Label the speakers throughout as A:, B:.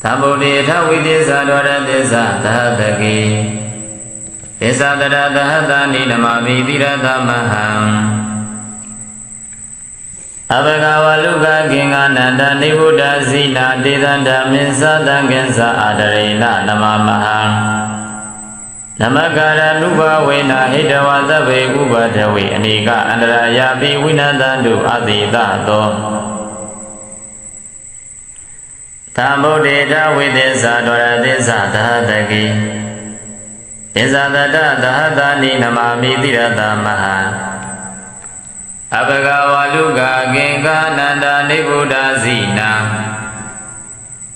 A: Thambo de Tawidisa Dora Desa Tahadaki Desa Dara Tahadani Namami Dirata Maham Abagawa Luka Kinga Nanda Nibuda Zina Didanda Minsa Dangensa Adarina Namamaham Namakara Nuba Wena Hidawata Ve Ubatawi Anika Andaraya Bi Winadandu Aditato Thambo Deta Videsa Dora Desa Tahadaki Desa Dada Tahadani Namami Dirata Maha Abagawa Luka Kinga Nanda Nibuda Zina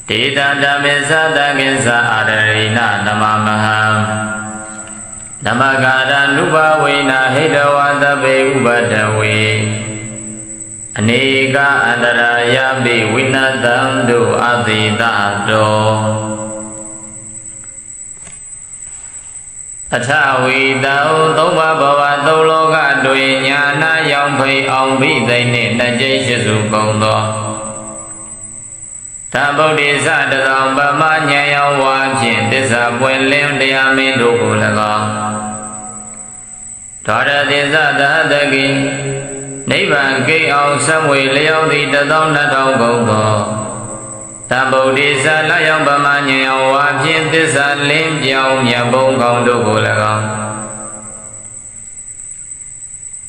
A: Didanda Minsa Dangensa Adarina Namamaham Namakara Nuba Wena Hidawata Ve Ubatawi Anika Andaraya Bi Winadandu Aditato Atawi Tao Toba Bava Tologa Dui Nyana Yang Phi Ông Bi Tây Ni Najay Shisu Kondo Thambo Desa Dadong Bama Nyayang Wa Chin Desa Puen Lim Diamin Duku Lago Dora Desa Tahadaki Niban Ki Ông Samwe Liao Di Dadong Nadong Kondo Thambo Desa Layang Bama Nyayang Wa Chin Desa Lim Jiao Nyang Bong Kong Duku Lago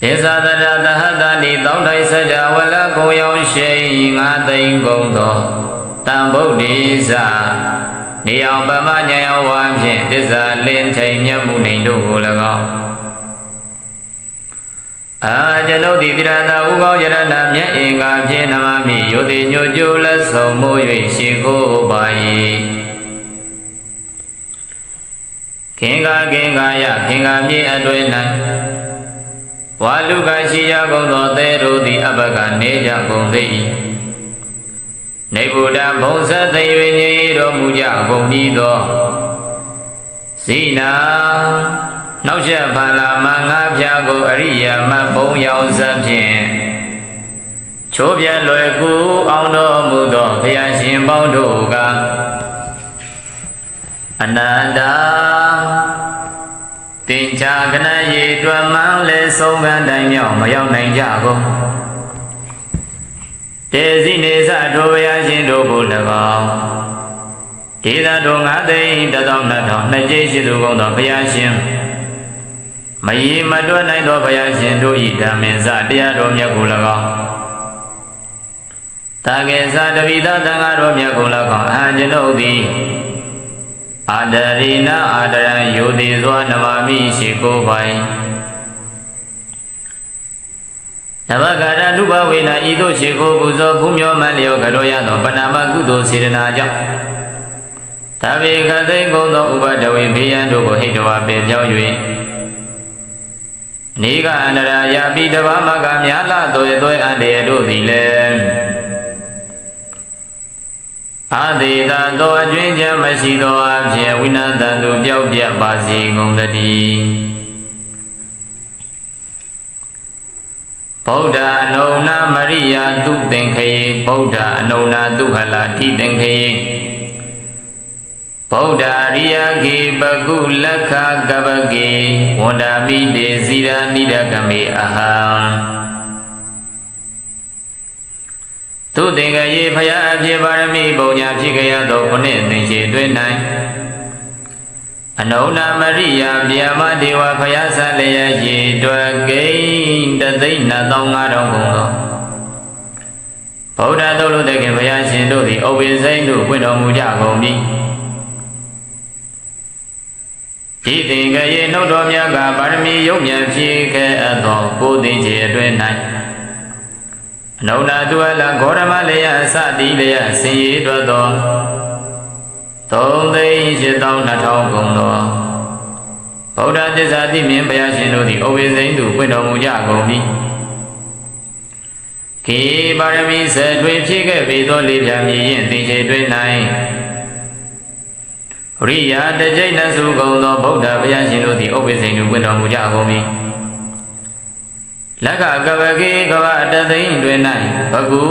A: Desa Dada Tahadani Tong Thai Saja Wala Ko Yang Shay Nga Tây Kondo Thambo Desa Niang Bama Nyayang Wa Chin Desa Lim Thai Nyang Mu Ning Duku Lago Ajano di Tirana Ugo Yarana Mya Inga Jenamami Yodi Nyojula Somo Yishiko Bayi Kinga Kinga Ya Kinga Mi Adwena Waluka Shia Gondo Teru Di Abaga Neja Gondi Nebuda Bonsa Taywenye Romuja Gondido Sina Now shall Palama Jago Aria Mabong Yao Sabjin Chobia Loiku Auno Mudo Piashin Bondoga Ananda Tincha Gana Yi Dwamang Le Songan Danyao Mayao Nang Jago Desi Nesa Doyashin Dobu Lago Tida Dongade Dadong Nadong Najay Shidu Gondo Piashin Mayi Madwa Naido Payashin Do Ida Mensa Tia Do Myakulago Tagensa Davida Tanga Do Myakulago Anjano Di Adarina Adaran Yodi Zwa Namami Shiko Pai Navagara Nuba Wena Ido Shiko Buzo Pumyo Malio Kadoya Do Panama Kudo Sirena Jam Tabi Kate Gondo Ubadawi Piyan Do Hidwa Pe Pyao Yui Niga Andaraya Bidava Magamyala Doi Doi Ade Do Dile Adita Do Ajunja Masido Abje Winata Do Piao Pia Basi Gondadi Buddha Nona Maria Du Tenkhe Buddha Nona Duhala Ti Tenkhe Buddha Riya Ki Bagu Lakha Gabagi Wanda Mide Zira Nidagami Aham Tu Tenga Ye Phaya Abye Barami Bonya Phikaya Do Pune Tenche Dwe Nai Anona Maria Vyama Dewa Phaya Saleya Ye Dwa Gain Tatai Natong Ngadong Kondo Buddha Tolu Teke Phaya Shin Do Di Obe Zain Do Kwendo Muja Gombi Di Tenga Ye No Do Myaga Barami Yom Mya Phike Ato Ko Tenche Dwe Nai Anona Duala Gorama Leya Sati Leya Sinye Dwa Do Thong Tei Shitao Natao Kondo Buddha Desa Di Min Payashin Do Di Obe Zain Do Kwendo Muja Gombi Ki Barami Se Dwe Phike Vido Le Phya Mi Yin Tenche Dwe Nai Riya Dejai Nasu Kondo Buddha Payashin Do Di Obe Zain Do Kwendo Muja Gombi လက္ခကပကေကဝတသိန်းတွင်၌ဘဂု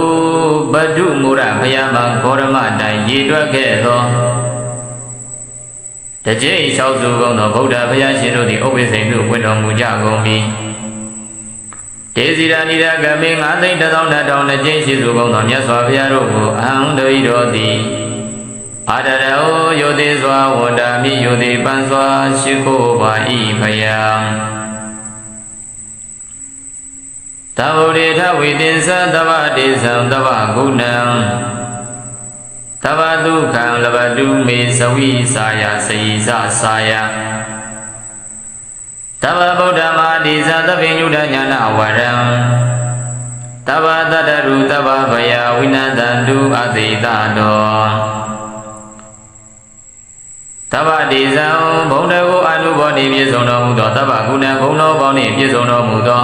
A: ဘဒုမူရဘုရားမံဂေါရမတိုင်ရည်တွက်ခဲ့သောတကြိမ်လျှောက်စုကုန်သောဗုဒ္ဓဘုရားရှင်တို့သည်ဥပ္ပိစိန်သို့ဝင်တော်မူကြကုန်၏ဒေဇိရာနိရကမေ9သိန်း1000တကြိမ်ရှိစုကုန်သောမြတ်စွာဘုရားတို့ကိုအဟံတဝိတော်သည်အာဒရဟောယောတိစွာဝန္တာမိယောတိပန်းစွာရှိခိုးပါ၏ဘုရားသဗ္ဗုဒေထဝိတင်္စသဗ္ဗတေသံသဗ္ဗဂုဏံသဗ္ဗဒုက္ခံလဘတုမေသဝိစာယစေယသစာယသဗ္ဗဗုဒ္ဓမာတိသသဗ္ဗညုတညာနာဝရံသဗ္ဗတတရုသဗ္ဗဗယဝိနတံတုအသိတတောသဗ္ဗတေဇံဘုံတကိုအနုဘောနေပြည့်စုံတော်မူသောသဗ္ဗဂုဏဂုဏတော်ပေါင်းနှင့်ပြည့်စုံတော်မူသော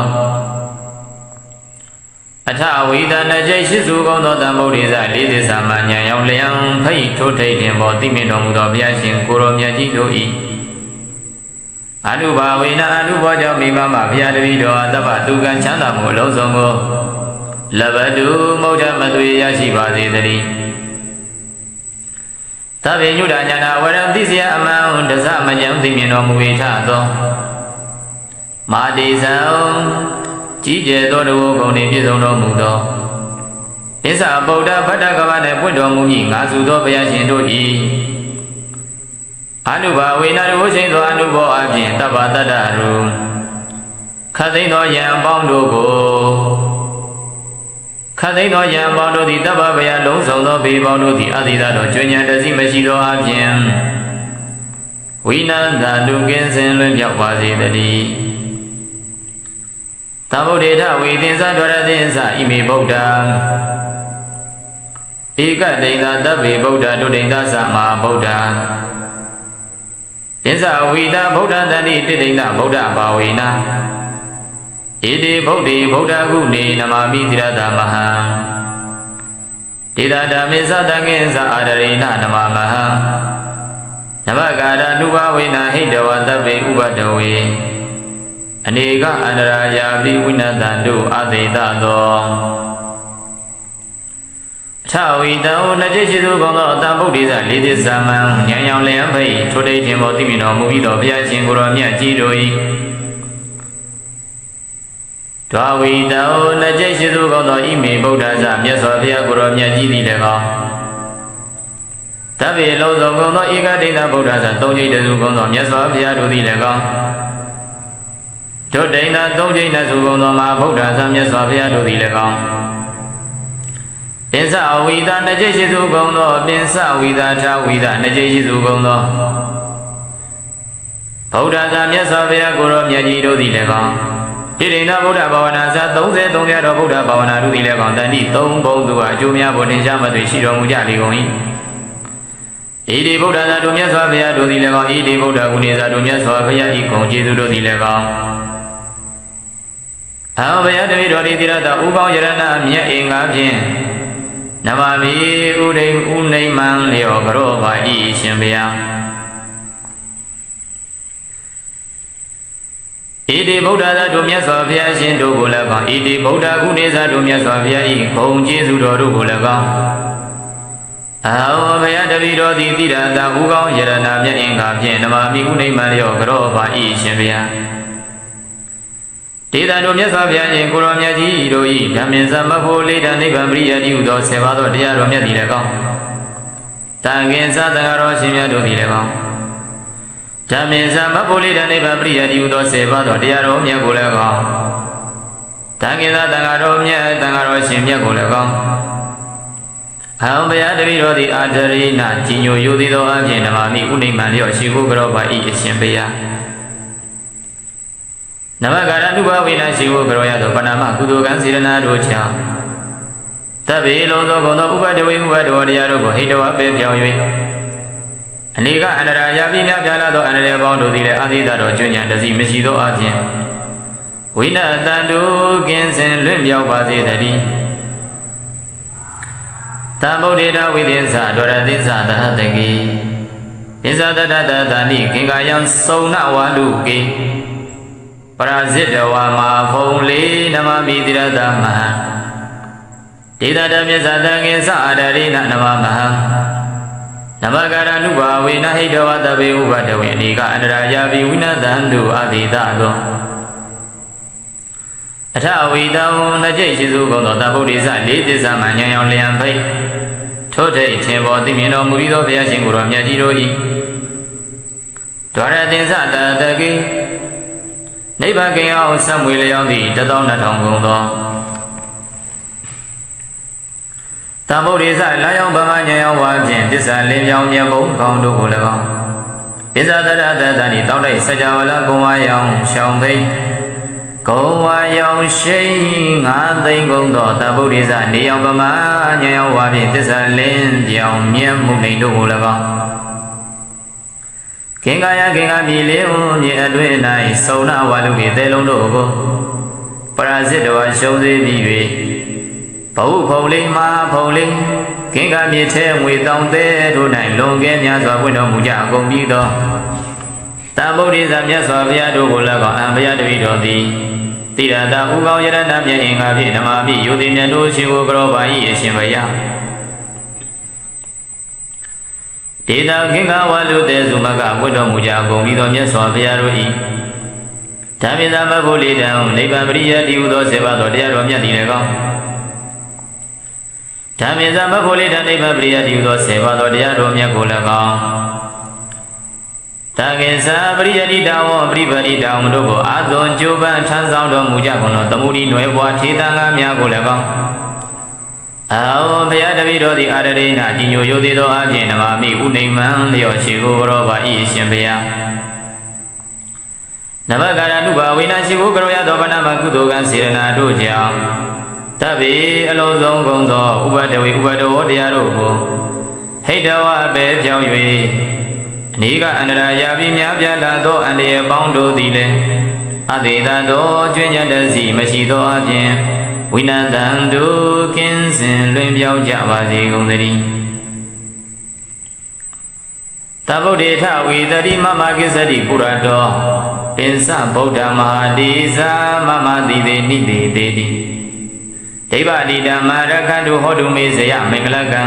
A: အထဝိဒနာကျိရှိစုကုန်သောတံဗုဒ္ဓေဇလေးသစ္စာမှဉာဏ်ရောက်လျံဖိတ်ထိုးထိတ်တင်ပေါ်သိမြင်တော်မူသောဘုရားရှင်ကိုရောမြတ်ကြီးတို့၏အနုဘာဝေနအနုဘောကြောင့်မိမမဘုရားတပည့်တော်သဗ္ဗတုကံချမ်းသာမှုအလုံးစုံကိုလဘတုမௌဒမသွေရရှိပါစေတည်းသဗ္ဗညုတညာနာဝရံသိစရာအမှန်တစမဉ္ဇံသိမြင်တော်မူ၏ထသောမာတိဇံကြီးကျယ်သောတဝဂုဏ်နှင့်ပြည့်စုံတော်မူသောဣဇာဗုဒ္ဓဗတ္တကဗနှင့်ပွင့်တော်မူမည်ငါစုသောဘုရားရှင်တို့၏အနုဘာဝေနတဝရှိန်သောအနုဘောအပြင်တပ္ပတတ္တရူခတ်သိမ်းသောယံပေါင်းတို့ကိုခတ်သိမ်းသောယံပေါင်းတို့သည်တပ္ပဗယလုံးစုံသောဘေပေါင်းတို့သည်အတိသာသောကျွဉ္ဉံတစီမရှိသောအပြင်ဝိနန္တတုကင်းစင်လွင်မြောက်ပါစေတည်းသဗ္ဗုဒေထဝိသင်္စဒွရသင်္စဣမေဗုဒ္ဓဧကတိန်သာတဗ္ဗေဗုဒ္ဓဒုတိန်သသမဟာဗုဒ္ဓသင်္စဝိတာဗုဒ္ဓတန္တိတိတိန်သဗုဒ္ဓဘာဝေနဣတိဗုဒ္ဓေဗုဒ္ဓကုနေနမာမိသီရတမဟံဒေတာဓမ္မေသတံငေသအာဒရေနနမမဟံနမကာရနုဘဝေနဟိတဝတဗ္ဗေဥပဒဝေအနေကအန္တရာယာပိဝိနတံတို့အသေတသောထဝိတံနတိရှိသူကောင်းသောတံဗုဒ္ဓေသလေးသစ္စာမံဉာဏ်ရောင်လျံဖိတ်ထိုတိတ်ခြင်းပေါ်သိမြင်တော်မူပြီးသောဘုရားရှင်ကိုရောမြတ်ကြီးတို့၏ဒွါဝိတံနတိရှိသူကောင်းသောဣမေဗုဒ္ဓဇမြတ်စွာဘုရားကိုရောမြတ်ကြီးသည်လည်းကောင်းတဗ္ဗေလုံးစုံကောင်းသောဧကတိဏဗုဒ္ဓဇသုံးကျိတ်တုကောင်းသောမြတ်စွာဘုရားတို့သည်လည်းကောင်းဒုတိယသုံးကျိတ်စုကုန်သောမဟာဗုဒ္ဓဆံမြတ်စွာဘုရားတို့သည်လည်းကောင်းပင်စဝိတာနှစ်ကျိတ်ရှိစုကုန်သောပင်စဝိတာထာဝိတာနှစ်ကျိတ်ရှိစုကုန်သောဗုဒ္ဓဆံမြတ်စွာဘုရားကိုရောမြတ်ကြီးတို့သည်လည်းကောင်းဣတိဏဗုဒ္ဓဘာဝနာဇ33ပြတော်ဗုဒ္ဓဘာဝနာတို့သည်လည်းကောင်းတန်တိ3ဘုံသူအကျိုးများပေါ်တင်ရှားမသွေရှိတော်မူကြလေကုန်၏ဣတိဗုဒ္ဓဇာတို့မြတ်စွာဘုရားတို့သည်လည်းကောင်းဣတိဗုဒ္ဓဂုဏေဇာတို့မြတ်စွာဘုရားဤဂုဏ်ကျေးဇူးတို့သည်လည်းကောင်းအဟံဘုရားတပည့်တော်ဒီသီရတဥကောင်းယရဏမြတ်အင်္ဂါဖြင့်နမမီဥဒိဥနိမံလျောကရောပါဤရှင်ဘုရားဣတိဗုဒ္ဓသာတို့မြတ်စွာဘုရားရှင်တို့ကိုလည်းကောင်းဣတိဗုဒ္ဓကုဏေသာတို့မြတ်စွာဘုရားဤဂုဏ်ကျေးဇူးတော်တို့ကိုလည်းကောင်းအဟံဘုရားတပည့်တော်ဒီသီရတဥကောင်းယရဏမြတ်အင်္ဂါဖြင့်နမမီဥနိမံလျောကရောပါဤရှင်ဘုရားဒေသတို့မြတ်စွာဘုရားရှင်ကိုရောမြတ်ကြီးတို့၏ဓမ္မင်သမဖို့လေးတနိဗ္ဗာန်ပရိယတိဟုသော10ပါးသောတရားတော်မြတ်သည်လည်းကောင်းတန်ခင်သတ္တငါတော်ရှင်မြတ်တို့သည်လည်းကောင်းဓမ္မင်သမဖို့လေးတနိဗ္ဗာန်ပရိယတိဟုသော10ပါးသောတရားတော်မြတ်ကိုလည်းကောင်းတန်ခင်သတ္တငါတော်မြတ်တန်ငါတော်ရှင်မြတ်ကိုလည်းကောင်းအဟံဘုရားတပည့်တော်သည်အာဒရိဏကြီးညိုယိုသည်သောအပြင်နမမိဥနိမံလျောရှိခိုးကြောပါ၏အရှင်ဘုရားနမကာရတုဘဝိနာရှိဝကရောရသောပဏာမကုသိုလ်ကံစေရနာတို့ကြောင့်တဗ္ဗေလုံးသောဂုဏ်သောဥပဒဝေဥပဒဝတရားတို့ကိုဟိတဝပေပြောင်း၍အနေကအန္တရာယာပိများပြားလာသောအန္တရာယ်ပေါင်းတို့သည်လည်းအာသီတတော်ကျွဉ္ဉံတစီမရှိသောအပြင်ဝိနတံတုကင်းစင်လွင့်မြောက်ပါစေတည်းသံဗုဒ္ဓေတဝိသင်္စဒွရသင်္စသဟတကေသစ္စာတတတသနိခင်္ကာယံစုံနဝါလူကေ ပရာဇိတဝါမှာဖုံလေးနမမိတိရတမဟံဒေသတမြစ္ဆတံကိသအာဒရိနနမမဟံနမကာရနုဘာဝေနဟိတဝတဘေဥပတဝေအနိကအန္တရာယာပိဝိနတံတုအတိတသောအထဝိတံနှစ်ကျိတ်ရှိစုကုန်သောတဗုဒ္ဓိစလေးသစ္စာမှဉာဏ်ရောက်လျံဖိတ်ထို့ထိတ်ခြင်းပေါ်သိမြင်တော်မူသောဘုရားရှင်ကိုယ်တော်မြတ်ကြီးတို့၏ဒွါရသင်္စတတကိနိဗ္ဗာန်ကိအောင်ဆက်မွေလျောင်းသည့်12000ကုန်သောတဗုဒ္ဓိစလာရောက်ဗမာဉာဏ်ရောက်ဝါဖြင့်သစ္စာလင်းပြောင်းမြတ်ဘုံကောင်းတို့ကို၎င်းပစ္ဆတရတတနိတောက်တိုက်စကြဝဠာကုံဝါရောင်ရှောင်းဖိတ်ကုံဝါရောင်ရှိ9သိန်းကုန်သောတဗုဒ္ဓိစနေရောက်ဗမာဉာဏ်ရောက်ဝါဖြင့်သစ္စာလင်းပြောင်းမြတ်မှုနေတို့ကို၎င်းခင်္ကာယခင်္ကာမြေလေးဟုမြေအတွင်း၌သုံနာဝါလူကြီးသဲလုံးတို့ကိုပရာဇိတဝါရှုံးစေပြီး၍ဘဝဖုံလေးမှာဖုံလေးခင်္ကာမြေထဲငွေတောင်သေးတို့၌လွန်ကဲများစွာပွင့်တော်မူကြအကုန်ပြီးသောတဗုဒ္ဓိစမြတ်စွာဘုရားတို့ကို၎င်းအံဘုရားတပည့်တော်သည်တိရတာဥကောင်းယရဏမြတ်အင်္ဂါဖြင့်ဓမ္မပိယုတိမြတ်တို့ရှိကိုကြောပါ၏အရှင်ဘုရားဒေတာခင်္ကာဝါလူသေးစုမကဝတ်တော်မူကြကုန်ပြီးသောမြတ်စွာဘုရားတို့၏ဓမ္မသာမဘုလိတံနိဗ္ဗာန်ပရိယတိဟုသောစေပါတော်တရားတော်မြတ်သည်လည်းကောင်းဓမ္မသာမဘုလိတံနိဗ္ဗာန်ပရိယတိဟုသောစေပါတော်တရားတော်မြတ်ကိုလည်းကောင်းတကေသပရိယတိတဝပရိပရိတဝတို့ကိုအာသွန်ကြိုးပမ်းထမ်းဆောင်တော်မူကြကုန်သောသမုဒိနွယ်ဘွားထေသံဃာများကိုလည်းကောင်းအောဘုရားတပည့်တော်သည်အာရရိနာဒီညိုရိုသေးသောအပြင်နမမိဥနိမံလျော့ရှိကိုရောပါ၏ရှင်ဘုရားနမကာရနုဘာဝိနာရှိကိုကြောရသောဗနာမကုသိုလ်ကံစေရနာတို့ကြောင့်တဗ္ဗေအလုံးစုံကုန်သောဥပဒဝေဥပဒဝတရားတို့ကိုဟိတဝအပေပြောင်း၍အနိကအန္တရာယာပြီးများပြားလာသောအန္တရာယ်ပေါင်းတို့သည်လည်းအသေတသောကျွင်းကျန်တစီမရှိသောအပြင်ဝိနတံတုကင်းစင်လွင်ပြောင်းကြပါစေကုန်သတည်းတဗုဒ္ဓေထဝေတတိမမကိစ္စတိပုရတောပင်စဗုဒ္ဓမဟာတိဇာမမတိတေနိတေတေတိဒိဗ္ဗတိဓမ္မရခန္တုဟောတုမေဇယမင်္ဂလကံ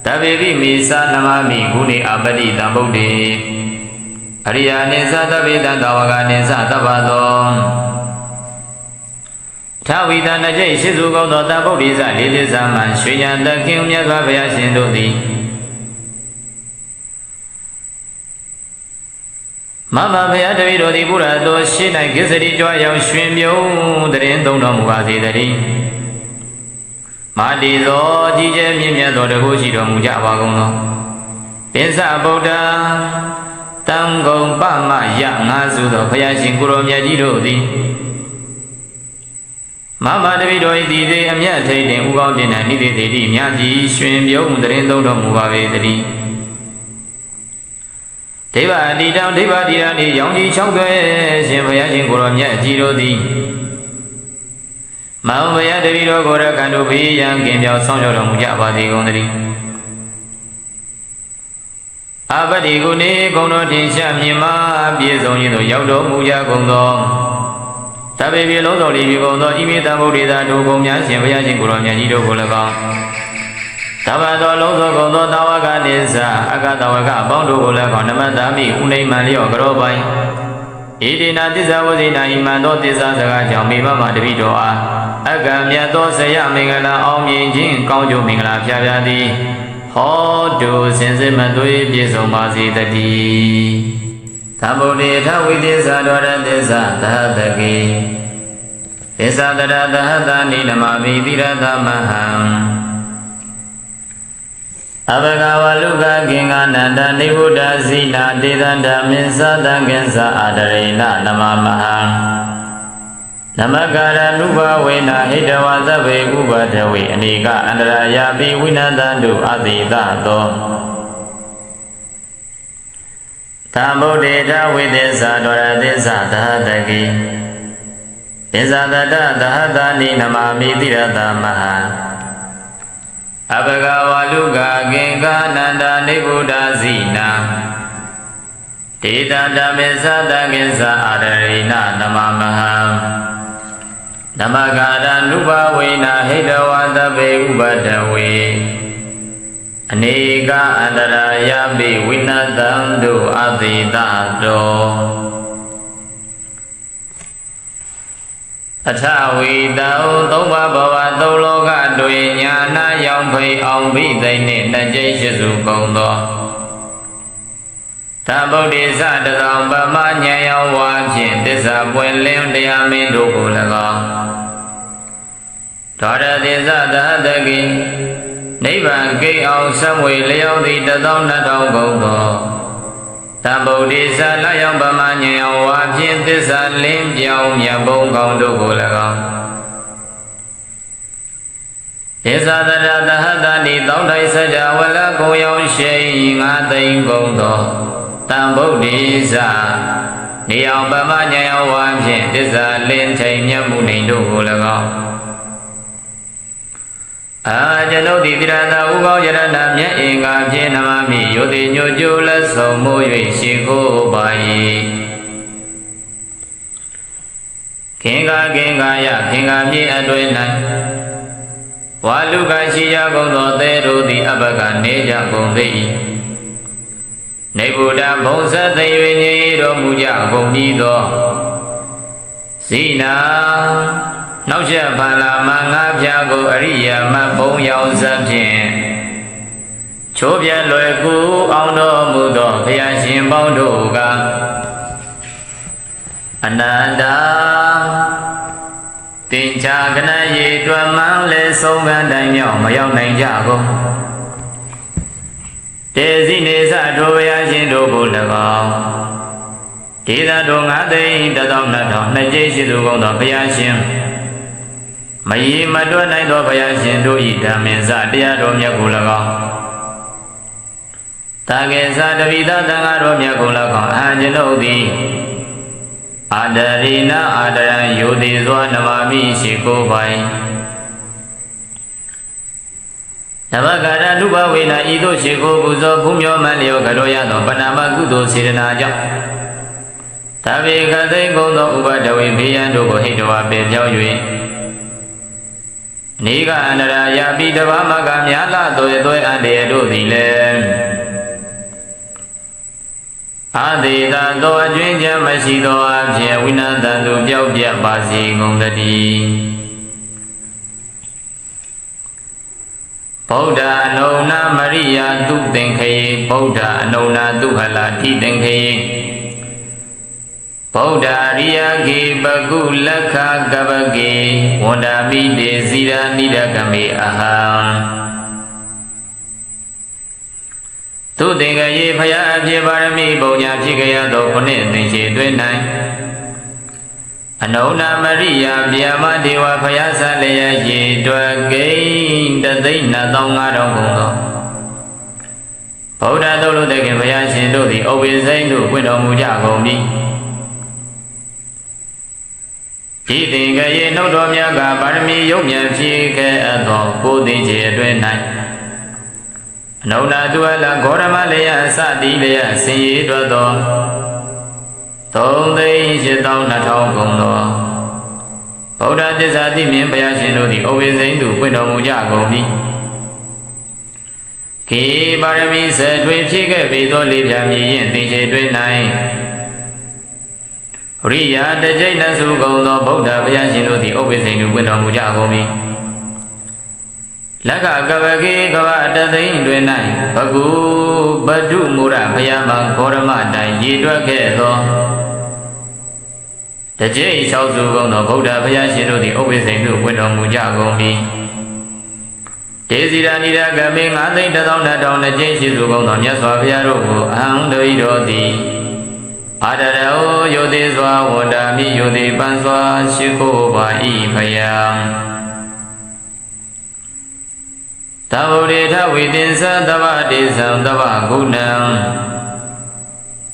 A: တဗေပိမေသာနမမိဂုဏေအပတိတံဗုဒ္ဓေအရိယာနိသတဗေတံတဝကနိသတဗ္ဗသောထဝီတနကျိရှိစုကောင်းသောတဗုဒ္ဓိစလေးသစ္စာမှရွှေညာတခင်မြတ်စွာဘုရားရှင်တို့သည်မမဘုရားတပည့်တော်သည်ဘုရားတော်ရှင်း၌ကိစ္စတိကြွရောက်ရွှင်ပြုံးတရင်သုံးတော်မူပါစေတည်းမာတိသောကြီးကျယ်မြင့်မြတ်သောတကုရှိတော်မူကြပါကုန်သောပင်စဗုဒ္ဓတံဂုံပမယငါစုသောဘုရားရှင်ကိုရောမြတ်ကြီးတို့သည်မမတပည့်တော်၏ဒီသေးအမြတ်ထိတ်တင်ဥကောင်းတင်၌နိတိတေတိမြတ်ကြီးရွှင်ပြုံးတရင်သုံးတော်မူပါပေတည်းဒိဗ္ဗတိတံဒိဗ္ဗတိရဏိရောင်ကြီး၆တွဲရှင်ဘုရားရှင်ကိုရောမြတ်ကြီးတို့သည်မောင်ဘုရားတပည့်တော်ကိုရကံတို့ဘေးရန်ကင်ပြောင်းဆောင်ကြောတော်မူကြပါစေကုန်သတည်းအပတိကုနေဂုံတော်တင်ရှားမြင်မာပြည့်စုံခြင်းသို့ရောက်တော်မူကြကုန်သောတဗ္ဗေပြေလုံးစုံလီပြီကုန်သောဣမိတံဗုဒ္ဓေသာတို့ကုန်များရှင်ဘုရားရှင်ကိုရောမြတ်ကြီးတို့ကို၎င်းတဗ္ဗသောလုံးစုံကုန်သောတာဝကနိစ္စအကတဝကအပေါင်းတို့ကို၎င်းနမတ္တမိဥနိမံလျော့ကြောပိုင်ဣတိနာသစ္စာဝဇိနာဣမံသောသစ္စာစကားကြောင့်မိဘမတပိတော်အားအကံမြတ်သောဆရာမင်္ဂလာအောင်မြင်ခြင်းကောင်းကျိုးမင်္ဂလာဖျားဖျားသည်ဟောတုစင်စစ်မသွေးပြည့်စုံပါစေတည်းသမုဒိထဝိသေသတော်ရသစ္စာသဟတကေသစ္စာတရသဟတနိနမမိတိရသမဟံအဘဂဝလုကကိင္ကနန္တနိဗုဒ္ဓဇိနာတေသန္ဓမင်းသတံကိသအာဒရေနနမမဟံနမကာရနုဘဝေနဟိတဝသဗ္ဗေဥပဒဝေအနိကအန္တရာယာပိဝိနတံတုအတိတသောသမုဒ္ဒေထဝိသေသဒရသစ္စာသဟတကိသစ္စာတတသဟတနိနမမိတိရသမဟံအဘဂဝလုကကိင္ကနန္ဒနိဗ္ဗုဒ္ဓဇိနာ ဒေတာဓမ္မေသတကိစ္စအာရရိဏနမမဟံနမဂာရနုဘဝိနာဟိတဝတပေဥပဒဝေအနေကအန္တရာယပိဝိနတံတုအတိတတောအထဝီတောသုံးပါးဘဝသုံးလောကတွင်ညာနာရောင်ဖိအောင်ဘိသိနှင့်နှစ်ကျိရှိစုကုန်သောသဗ္ဗုဒ္ဓိသတထောင်ပမဉာဏ်ရောက်ဝါဖြင့်သစ္စာပွင့်လင်းတရားမင်းတို့ကို၎င်းဒေါရတိသသဟတကိနိဗ္ဗာန်ကိအောင်စံဝေလျောက်သည့်12000ကုန်သောသဗ္ဗုဒ္ဓိသလရောက်ပမဉာဏ်ရောက်ဝါဖြင့်သစ္စာလင်းပြောင်းမြတ်ဘုံကောင်းတို့ကို၎င်းဒေသတရသဟတနိတောင်းတိုင်းစကြဝဠာကိုရောက်ရှိ9သိန်းကုန်သောတံဗုဒ္ဓိသနေအောင်ပမဉာဏ်ရောက်ဝါဖြင့်သစ္စာလင်းထိန်မြတ်မှုနေတို့ကို၎င်းကျွန်ုပ်သည်တိရဏဥကောယရဏမြတ်အင်္ဂါဖြင့်နမမိယောတိညိုကျိုးလက်ဆုံးမိုး၍ရှိခိုးပါ၏ခင်္ဃယခင်္ဃမြေအတွင်၌ဝါလူကရှိရကုန်သောသဲတို့သည်အဘကနေကြကုန်သည်နေဗုဒ္ဓဘုံဆက်သိ၍ညည်တော်မူကြကုန်၏သောဇိနာနောက်ချက်ဖန်လာမငါးပြားကိုအရိယာမဘုံရောက်စဖြင့်ချိုးပြလွယ်ကူအောင်တော်မူသောဘုရားရှင်ပေါင်းတို့ကအနန္တတင်ချာကနရေတွင်မှန်းလဲဆုံးကန်းတိုင်းမြောက်မရောက်နိုင်ကြကုန်တေဇိနေသတို့ဘုရားရှင်တို့ကို၎င်းဒေသတို့9သိန်း12000နှစ်ကျိရှိသူကုန်သောဘုရားရှင်မယီမတွက်နိုင်သောဘုရားရှင်တို့၏ဓမ္မင်္စတရားတော်မြတ်ကို၎င်းတာကေသတပိသသံဃာတော်မြတ်ကို၎င်းကျွန်ုပ်သည်အာဒရိဏအာဒရံယောတိစွာနမမိရှိကိုပိုင်နမဂရနုဘဝေနဤသို့ရှိကိုပူဇော်ဖူးမြော်မှန်လျောကတော်ရသောပဏာမကုသိုလ်စေတနာကြောင့်သဗ္ဗေကသိကုန်သောဥပဒဝေဘေးရန်တို့ကိုဟိတဝါပေပြောင်း၍နေကအန္တရာယပိတဘာမကမြာလာသွေအန္တရာတို့သည်လည်းအာသေတသောအကျွင်းချမ်းမရှိသောအဖြစ်ဝိနတံသူပျောက်ပြတ်ပါစေကုန်သတည်းဗုဒ္ဓအနုနာမရိယာသူသင်္ခေဗုဒ္ဓအနုနာသူဟလာတိသင်္ခေဗုဒ္ဓရိယကေပကုလက္ခကပကေဝန္ဒာမိတေဇိရာနိဒကမေအဟံသူသင်္ကေယေဖယာအဖြစ်ပါရမီပုံညာဖြစ်ကြရသောခုနှစ်သင်္ချေတွင်၌အနုနာမရိယာဗျာမဒေဝဖယာသလျက်ရေတွက်ကိန်း1,25,000ကုန်သောဗုဒ္ဓသုလုသခင်ဘုရားရှင်တို့သည်ဩဝိစိန်တို့ပွင့်တော်မူကြကုန်ပြီဤသင်္ကေယေနှုတ်တော်မြတ်ကပါရမီယုံမြန်ဖြစ်ခဲ့အပ်သောကိုယ်သင်္ချေအတွင်၌အနုနာသူအလဂေါရမလျက်စသည်လျက်ဆင်ရည်တွက်သော3,8,2,000ကုန်သောဗုဒ္ဓသစ္စာတိမြင်ဘုရားရှင်တို့သည်ဩဝိစိန်သို့ပွင့်တော်မူကြကုန်ပြီခေပါရမီဆက်ထွေဖြစ်ခဲ့ပြီသောလေးပြမြည်ရင်သင်္ချေတွင်၌ရိယာတကျိတ်နစုကုန်သောဗုဒ္ဓဘုရားရှင်တို့သည်ဩဝိစိန်သို့ပွင့်တော်မူကြကုန်ပြီလက္ခကပကေကဝတသိန်းတွင်၌ဘဂုဘဒုမူရဘုရားမံဂေါရမတိုင်ရည်တွက်ခဲ့သောတကျိတ်၆စုကုန်သောဗုဒ္ဓဘုရားရှင်တို့သည်ဩဝိစိန်သို့ပွင့်တော်မူကြကုန်ပြီဒေဇိရာနိဒကမေ9,1,2,000နှစ်ကျိတ်ရှိစုကုန်သောမြတ်စွာဘုရားတို့ကိုအဟံဒိဋ္ဌောတိအာဒရောယောတိစွာဝန္ဒာမိယောတိပန်စွာရှိခိုးပါ၏ဖယံသဗ္ဗုဒ္ဓေထဝိတင်္စသဗ္ဗတေသံသဗ္ဗဂုဏံ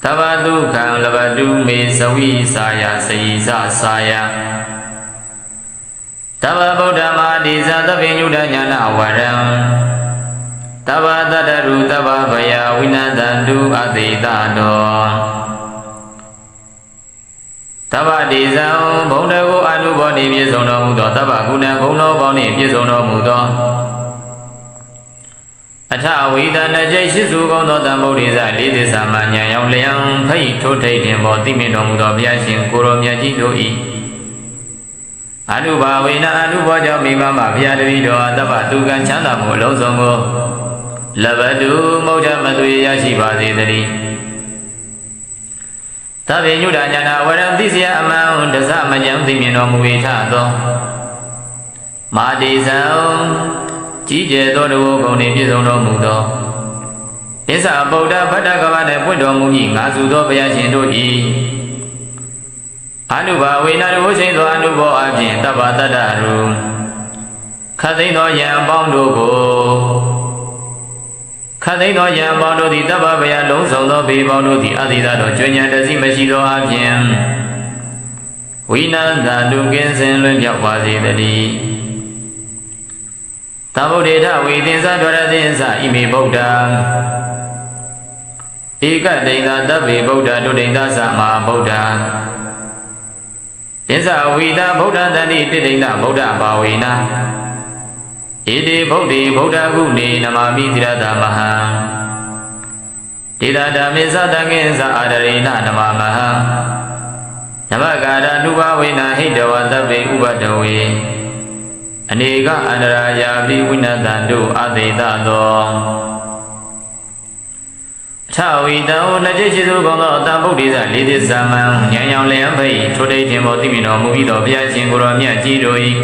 A: သဗ္ဗဒုက္ခံလဘတုမေဇဝိစာယစေယသစာယသဗ္ဗဗုဒ္ဓမာတိသသဗ္ဗညုတညာနာဝရံသဗ္ဗတတ္တရုသဗ္ဗဗယဝိနတံတုအသေတတော တဗ္ဗတိဇံဘုံတကုအနုဘောနိပြည့်စုံတော်မူသောတဗ္ဗကုဏဂုဏတော်ပေါင်းနှင့်ပြည့်စုံတော်မူသောအထဝိဒနာကျိတ်ရှိစုကုန်သောတံဗုဒ္ဓိဇလေးသစ္စာမှဉာဏ်ရောက်လျံဖိတ်ထိုးထိတ်တင်ပေါ်သိမြင်တော်မူသောဘုရားရှင်ကိုရောမြတ်ကြီးတို့၏အနုဘာဝေနအနုဘောကြောင့်မိမမဘုရားတပည့်တော်တဗ္ဗတုကံချမ်းသာမှုအလုံးစုံကိုလဘတုမௌဒမသွေရရှိပါစေတည်းသဗ္ဗညုတညာနာဝရံသိစရာအမှန်တစမဉ္ဇံသိမြင်တော်မူ၏ထသောမာတိဇံကြီးကျယ်သောတဘောဂုဏ်နှင့်ပြည့်စုံတော်မူသောသစ္စာဗုဒ္ဓဗတ္တကဗနှင့်ပွင့်တော်မူ၏ငါစုသောဘုရားရှင်တို့၏အနုဘာဝေနတဘုရှိန်သောအနုဘောအပြင်တဗ္ဗတတ္တရူခတ်သိမ်းသောယံပေါင်းတို့ကိုခတ်သိမ်းသောယံပေါင်းတို့သည်တဗ္ဗဗယလုံးစုံသောဘေပေါင်းတို့သည်အတိသာသောကျွဉ္ဉံတစီမရှိသောအပြင်ဝိနန္တတုကင်းစင်လွင်ပြောက်ပါစေတည်းသဗ္ဗုဒ္ဓေထဝေသင်္သဒွရသင်္သဣမိဗုဒ္ဓဧကတိန်သာတဗ္ဗေဗုဒ္ဓဒုတိန်သသမဟာဗုဒ္ဓသစ္စာဝိတာဗုဒ္ဓတန်တိတိတိန်သဗုဒ္ဓဘာဝေနဣတိဗုဒ္ဓေဗုဒ္ဓကုနေနမမိသရတမဟံဒေတာဓမ္မေသတံကိသအာဒရေနနမမဟံနမကာရနုဘဝေနဟိတဝတဗ္ဗေဥပဒဝေအနေကအန္တရာယာပိဝိနတံတို့အသေတသောထဝီတံနှစ်ကျိတ်ရှိသူကောင်းသောတံဗုဒ္ဓိသလေးသစ္စာမံဉာဏ်ရောင်လျံဖိတ်ထိုတိတ်ခြင်းပေါ်သိမြင်တော်မူပြီးသောဘုရားရှင်ကိုရောမြတ်ကြီးတို့၏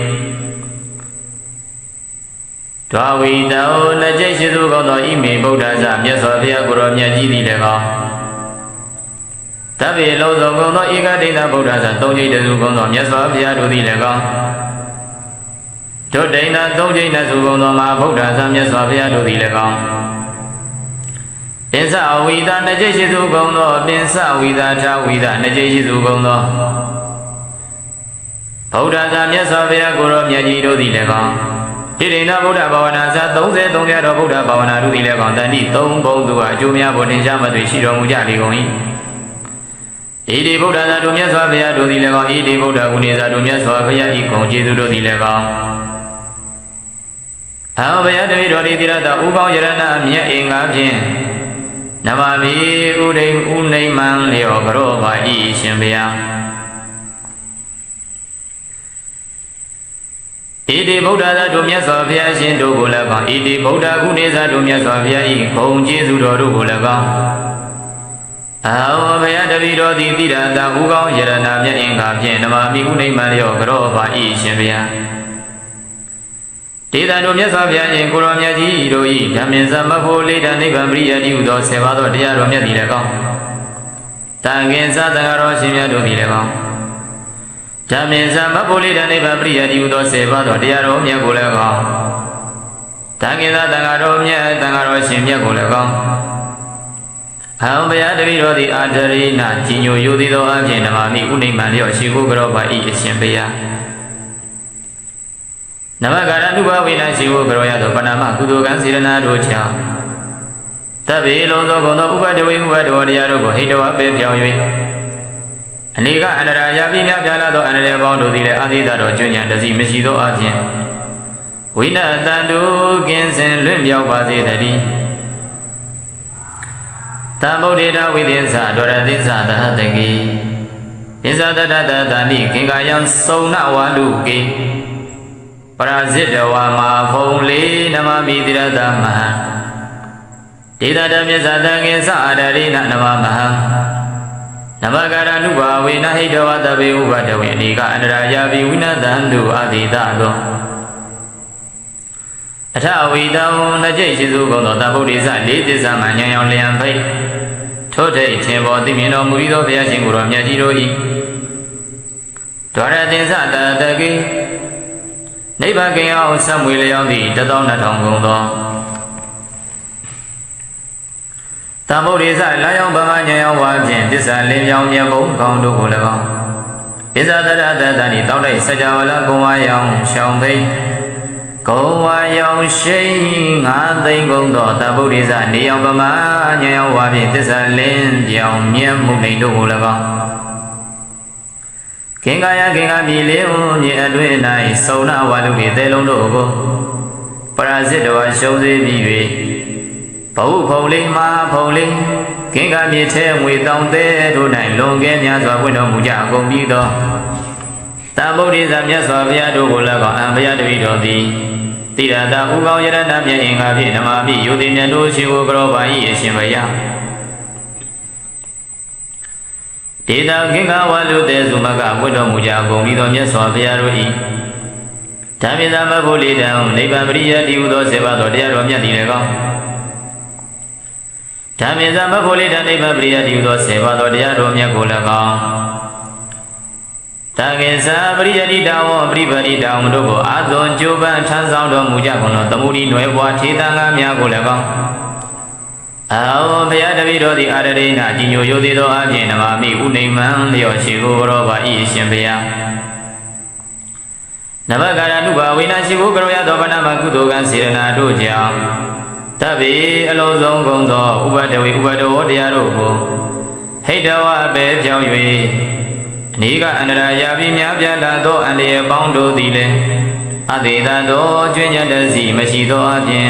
A: ဒွါဝီတံနှစ်ကျိတ်ရှိသူကောင်းသောဣမေဗုဒ္ဓဇမြတ်စွာဘုရားကိုရောမြတ်ကြီးသည်လည်းကောင်းတဗ္ဗေလုံးစုံကောင်းသောဧကတိဏဗုဒ္ဓဇသုံးကျိတ်သူကောင်းသောမြတ်စွာဘုရားတို့သည်လည်းကောင်းဒုတိယသုံးကျိတ်စုကုန်သောမဟာဗုဒ္ဓဇာမြတ်စွာဘုရားတို့သည်လည်းကောင်းပင်စဝိသနှစ်ကျိတ်ရှိသူကုန်သောပင်စဝိသထာဝိသနှစ်ကျိတ်ရှိသူကုန်သောဗုဒ္ဓဇာမြတ်စွာဘုရားကိုရောမြတ်ကြီးတို့သည်လည်းကောင်းဣတိဏဗုဒ္ဓဘာဝနာဇာ33ပြတော်ဗုဒ္ဓဘာဝနာတို့သည်လည်းကောင်းတန်တိ3ဘုံသူအကျိုးများပေါ်တင်ရှားမသွေရှိတော်မူကြလေကုန်၏ဣတိဗုဒ္ဓဇာတို့မြတ်စွာဘုရားတို့သည်လည်းကောင်းဣတိဗုဒ္ဓဂုဏေဇာတို့မြတ်စွာဘုရားဤဂုဏ်ကျေးဇူးတို့သည်လည်းကောင်းအဘယတဝိတော်ဒီတိရတဥကောင်းယရဏမြတ်အင်္ဂါဖြင့်နမမီဥဒိဥနိမံလျောကရောပါဤရှင်ဘုရားဣတိဗုဒ္ဓသာတို့မြတ်စွာဘုရားရှင်တို့ကိုလည်းကောင်းဣတိဗုဒ္ဓကုနေသာတို့မြတ်စွာဘုရားဤဂုဏ်ကျေးဇူးတော်တို့ကိုလည်းကောင်းအဘယတဝိတော်ဒီတိရတဥကောင်းယရဏမြတ်အင်္ဂါဖြင့်နမမီဥနိမံလျောကရောပါဤရှင်ဘုရားဒေသတို့မြတ်စွာဘုရားရှင်ကိုရောမြတ်ကြီးတို့၏ဓမ္မင်္စမဖို့လေးတနိဗ္ဗာန်ပရိယတိဟုသော10ပါးသောတရားတော်မြတ်သည်လည်းကောင်းတန်ခင်္စသံဃာတော်ရှင်မြတ်တို့သည်လည်းကောင်းဓမ္မင်္စမဖို့လေးတနိဗ္ဗာန်ပရိယတိဟုသော10ပါးသောတရားတော်မြတ်ကိုလည်းကောင်းတန်ခင်္စသံဃာတော်မြတ်သံဃာတော်ရှင်မြတ်ကိုလည်းကောင်းအံဘုရားတပည့်တော်သည်အာဒရိဏကြီးညိုယိုသည်သောအဖြစ်နမမိဥနိမံလျောရှိခိုးကြောပါ၏အရှင်ဘုရားနမကာရနုဘဝေနရှိဝကရောရသောပဏာမကုသိုလ်ကံစေရနာတို့ကြောင့်တဗ္ဗေလုံးသောဂုဏ်သောဥပဒဝေဥပဒဝတရားတို့ကိုဟိတဝပေပြောင်း၍အနေကအန္တရာယာပိမြပြလာသောအန္တရာယ်ပေါင်းတို့သည်လည်းအာသီသတော်ကျွဉ္ဉံတစီမရှိသောအပြင်ဝိနတံတုကင်းစင်လွင့်မြောက်ပါစေတည်းသံဗုဒ္ဓေတဝိသင်္သဒရသင်္သသဟတကိသင်္သတတတတဏိခင်္ကာယံစုံနဝါလူကေပရာဇိတဝါမာဖုံလေးနမမိတိရတမဟံဒေတာဓမ္မဇာတံကိသအာဒရိဏနမမဟံနမကာရနုဘာဝေနဟိတဝတဗ္ဗေဥပဒဝေအနိကအန္တရာယာပိဝိနတံတုအာတိတသောအထဝိတံနှစ်ကျိတ်ရှိစုကုန်သောတဗ္ဗုဒ္ဓိသလေးသစ္စာမှဉာဏ်ရောင်လျံဖိတ်ထို့ထိတ်ခြင်းပေါ်သိမြင်တော်မူသောဘုရားရှင်ကိုယ်တော်မြတ်ကြီးတို့၏ဒွါရသင်္သတတကိနိဗ္ဗာန်ကင်အောင်ဆက်မွေလျောင်းသည့်12000ကုန်သောတမ္ဗုဒ္ဓေသလာယောင်ဗမဉာဏ်ရောက်ဝါဖြင့်သစ္စာလင်းပြောင်းမြတ်ဘုံကောင်းတို့ကို၎င်းပစ္ဆဒရတတနိတောက်တိုက်စကြဝဠာကုံဝါယောင်ရှောင်းဖိတ်ကုံဝါယောင်ရှိ9သိန်းကုန်သောတမ္ဗုဒ္ဓေသနေယောင်ဗမဉာဏ်ရောက်ဝါဖြင့်သစ္စာလင်းပြောင်းမြတ်မှုန်တို့ကို၎င်း ခင်္ကာယခင်္ကာပြည်လေးဦးမြေအတွင်း၌စုံနာဝါလူတွေတဲလုံးတို့ကိုပရာဇိတဝါရှုံးစေပြီး၍ဘဝဖုံလေးမှာဖုံလေးခင်္ကာမြေထဲငွေတောင်သေးတို့၌လွန်ကဲများစွာပွင့်တော်မူကြကုန်ပြီးသောတန်ဗုဒ္ဓဇာမြတ်စွာဘုရားတို့ကို၎င်းအံဘုရားတပည့်တော်သည်တိရတာဥကောင်းယရဏမြတ်အင်္ဂါဖြင့်ဓမ္မပိယုတိမြတ်တို့ရှိကိုကြောပါ၏အရှင်ဘုရားဒေတာခင်္ကာဝါလူသေးစုမကပွင့်တော်မူကြကုန်ပြီးသောမြတ်စွာဘုရားတို့၏ဓမ္မသမဘုလိတံနိဗ္ဗာန်ပရိယတိဟုသောစေပါတော်တရားတော်မြတ်သည်လည်းကောင်းဓမ္မသမဘုလိတံနိဗ္ဗာန်ပရိယတိဟုသောစေပါတော်တရားတော်မြတ်ကိုလည်းကောင်းတကေသပရိယတိတဝပရိပရိတဝတို့ကိုအာသွန်ကြိုးပမ်းထမ်းဆောင်တော်မူကြကုန်သောသမုဒိနွယ်ဘွားထေသံဃာများကိုလည်းကောင်းအောဘုရားတပည့်တော်သည်အာရရိဏကြီးညိုရိုသေးသောအပြင်နမမိဥနိမံလျော့ရှိကိုရောပါ၏ရှင်ဘုရားနဘကာရနုဘာဝိနာရှိကိုကြောရသောဗဏမကုသိုလ်ကံစေရနာတို့ကြောင့်တဗ္ဗေအလုံးစုံကုန်သောဥပဒဝေဥပဒဝတရားတို့ကိုဟိတဝအပေဖြောင်း၍အနိကအန္တရာယာပြီးများပြားလာသောအန္တရာယ်ပေါင်းတို့သည်လည်းအသေးသာသောကျွမ်းကျင်တစီမရှိသောအပြင်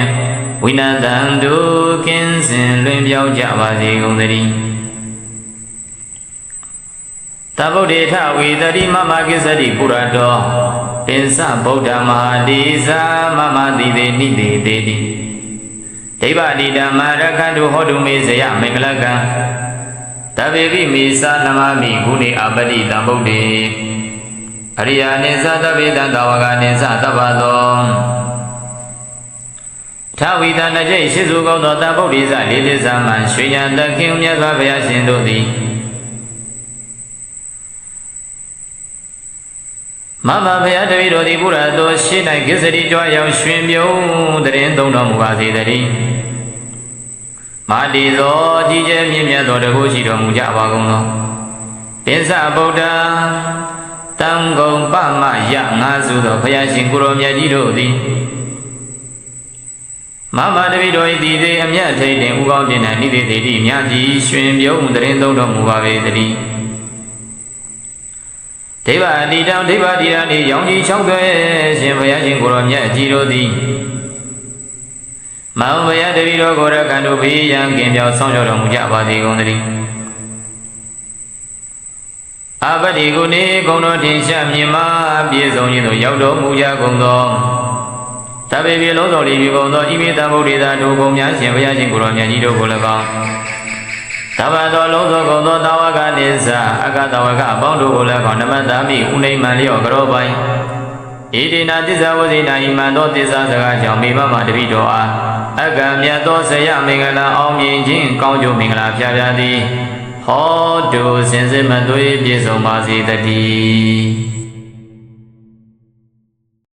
A: ဝိနတံတို့ကင်းစင်လွင်ပြောင်းကြပါစေကုန်သတည်းသဗ္ဗုဒ္ဓေထဝေတတိမမကိစ္စတိပုရတောပင်စဗုဒ္ဓမဟာတိသာမမတိတေနိတေတေတိဒိဗ္ဗတိဓမ္မရခန္တုဟောတုမေဇယမင်္ဂလကံတဗေပိမေသာနမမိဂုဏေအပတိတံဗုဒ္ဓေအရိယာနိသသဗ္ဗေတံတဝကနိသသဗ္ဗသောထဝီတနကျိရှိစုကောင်းသောတံဗုဒ္ဓိစလေးလေးစာမှရွှေညာသခင်မြတ်စွာဘုရားရှင်တို့သည်မမဘုရားတပည့်တော်သည်ဘုရားတော်ရှင်း၌ကိစ္စတိကြွရောက်ရွှင်ပြုံးတရင်သုံးတော်မူပါစေတည်းမာတိသောကြီးကျယ်မြင့်မြတ်သောတကုရှိတော်မူကြပါကုန်သောပင်စဗုဒ္ဓတံဂုံပမယငါစုသောဘုရားရှင်ကိုရောမြတ်ကြီးတို့သည်မမတပည့်တော်၏ဒီသေးအမြတ်ထိတ်တင်ဥကောင်းတင်၌နိတိတေတိမြတ်ကြီးရွှင်ပြုံးတရင်သုံးတော်မူပါပေတည်းဒိဗ္ဗတိတံဒိဗ္ဗတိရဏိရောင်ကြီး၆တွဲရှင်ဘုရားရှင်ကိုရောမြတ်ကြီးတို့သည်မောင်ဘုရားတပည့်တော်ကိုရကံတို့ဘေးရန်ကင်ပြောင်းဆောင်ကြောတော်မူကြပါစေကုန်သတည်းအပတိကုနေဂုံတော်ထင်ရှားမြင်မာပြည့်စုံခြင်းသို့ရောက်တော်မူကြကုန်သောတပေပြေလုံးတော်လီပြီကုန်သောဤမိတံဗုဒ္ဓေသာတို့ကုန်များရှင်ဘုရားရှင်ကိုရောမြတ်ကြီးတို့ကို၎င်းသဗ္ဗသောလုံးသောကုန်သောတာဝကနိစ္စအကတဝကအပေါင်းတို့ကို၎င်းနမတ္တမိဥနိမံလျော့ကြောပိုင်ဣတိနာသစ္စာဝဇိနာဣမံသောသစ္စာစကားကြောင့်မိဘမတပိတော်အားအကံမြတ်သောဆရာမင်္ဂလာအောင်မြင်ခြင်းကောင်းကျိုးမင်္ဂလာဖျားဖျားသည်ဟောတုစင်စစ်မသွေးပြည့်စုံပါစေတည်း